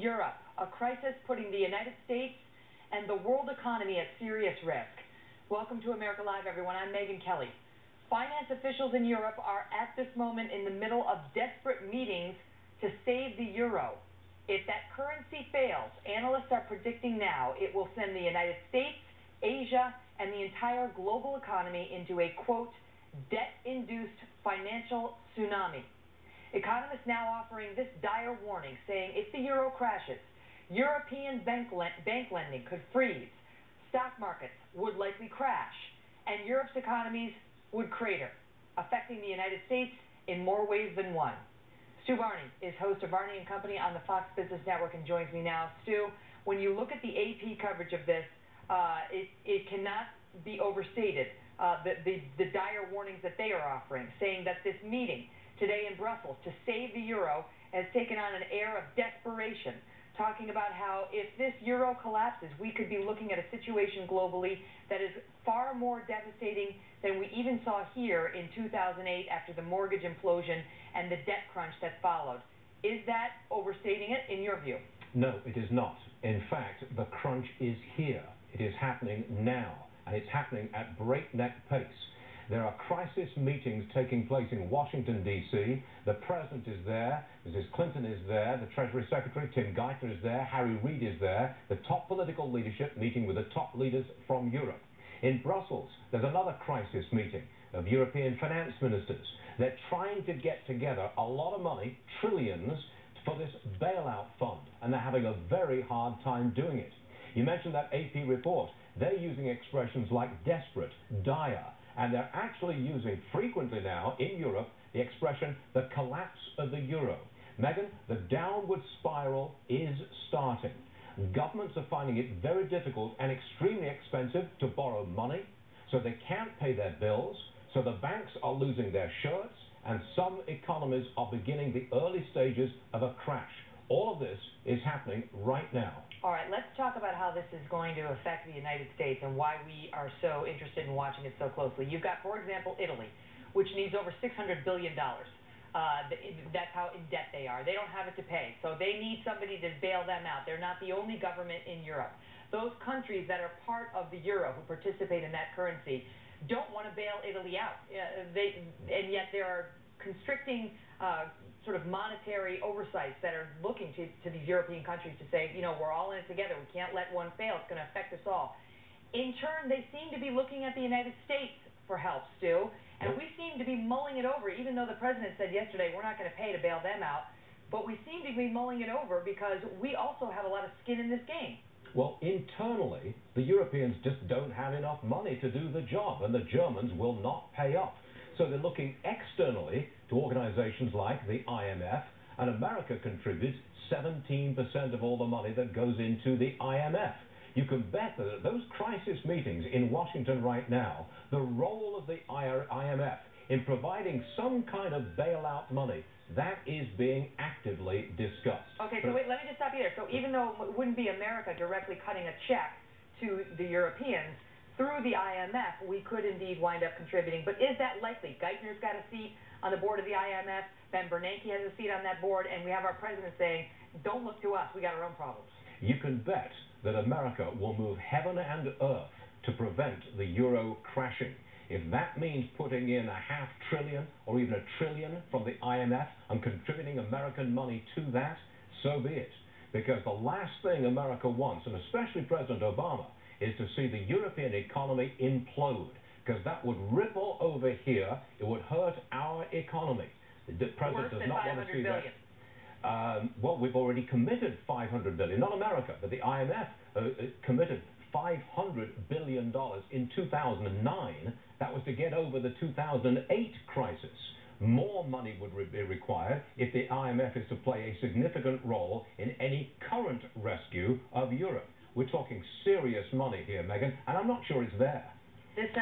Europe, a crisis putting the United States and the world economy at serious risk. Welcome to America Live, everyone. I'm Megyn Kelly. Finance officials in Europe are at this moment in the middle of desperate meetings to save the euro. If that currency fails, analysts are predicting now it will send the United States, Asia, and the entire global economy into a, quote, debt-induced financial tsunami. Economists now offering this dire warning, saying if the euro crashes, European bank lending could freeze, stock markets would likely crash, and Europe's economies would crater, affecting the United States in more ways than one. Stu Varney is host of Varney & Company on the Fox Business Network and joins me now. Stu, when you look at the AP coverage of this, it cannot be overstated, the dire warnings that they are offering, saying that this meeting today in Brussels to save the euro has taken on an air of desperation, talking about how if this euro collapses, we could be looking at a situation globally that is far more devastating than we even saw here in 2008 after the mortgage implosion and the debt crunch that followed. Is that overstating it in your view? No, it is not. In fact, the crunch is here. It is happening now, and it's happening at breakneck pace. There are crisis meetings taking place in Washington, D.C. The President is there, Mrs. Clinton is there, the Treasury Secretary, Tim Geithner, is there, Harry Reid is there, the top political leadership meeting with the top leaders from Europe. In Brussels, there's another crisis meeting of European finance ministers. They're trying to get together a lot of money, trillions, for this bailout fund, and they're having a very hard time doing it. You mentioned that AP report. They're using expressions like desperate, dire, and they're actually using frequently now in Europe the expression the collapse of the euro. Megyn, the downward spiral is starting. Governments are finding it very difficult and extremely expensive to borrow money, so they can't pay their bills, so the banks are losing their shirts, and some economies are beginning the early stages of a crash. All of this is happening right now. All right, let's talk about how this is going to affect the United States and why we are so interested in watching it so closely. You've got, for example, Italy, which needs over $600 billion. That's how in debt they are. They don't have it to pay, so they need somebody to bail them out. They're not the only government in Europe. Those countries that are part of the euro, who participate in that currency, don't want to bail Italy out. And yet there are constricting sort of monetary oversights that are looking to these European countries to say, you know, we're all in it together. We can't let one fail. It's going to affect us all. In turn, they seem to be looking at the United States for help, Stu, and we seem to be mulling it over, even though the president said yesterday we're not going to pay to bail them out, but we seem to be mulling it over because we also have a lot of skin in this game. Well, internally, the Europeans just don't have enough money to do the job, and the Germans will not pay up. So they're looking externally to organizations like the IMF, and America contributes 17% of all the money that goes into the IMF. You can bet that at those crisis meetings in Washington right now, the role of the IMF in providing some kind of bailout money, that is being actively discussed. Okay, so wait, let me just stop you there. So even though it wouldn't be America directly cutting a check to the Europeans, through the IMF, we could indeed wind up contributing. But is that likely? Geithner's got a seat on the board of the IMF. Ben Bernanke has a seat on that board. And we have our president saying, don't look to us. We got our own problems. You can bet that America will move heaven and earth to prevent the euro crashing. If that means putting in $500 billion or even $1 trillion from the IMF and contributing American money to that, so be it. Because the last thing America wants, and especially President Obama, is to see the European economy implode, because that would ripple over here. It would hurt our economy. The president does not want to see that. Well, we've already committed $500 billion, not America, but the IMF committed $500 billion in 2009. That was to get over the 2008 crisis. More money would be required if the IMF is to play a significant role in any current rescue of Europe. We're talking serious money here, Megyn, and I'm not sure it's there. This sounds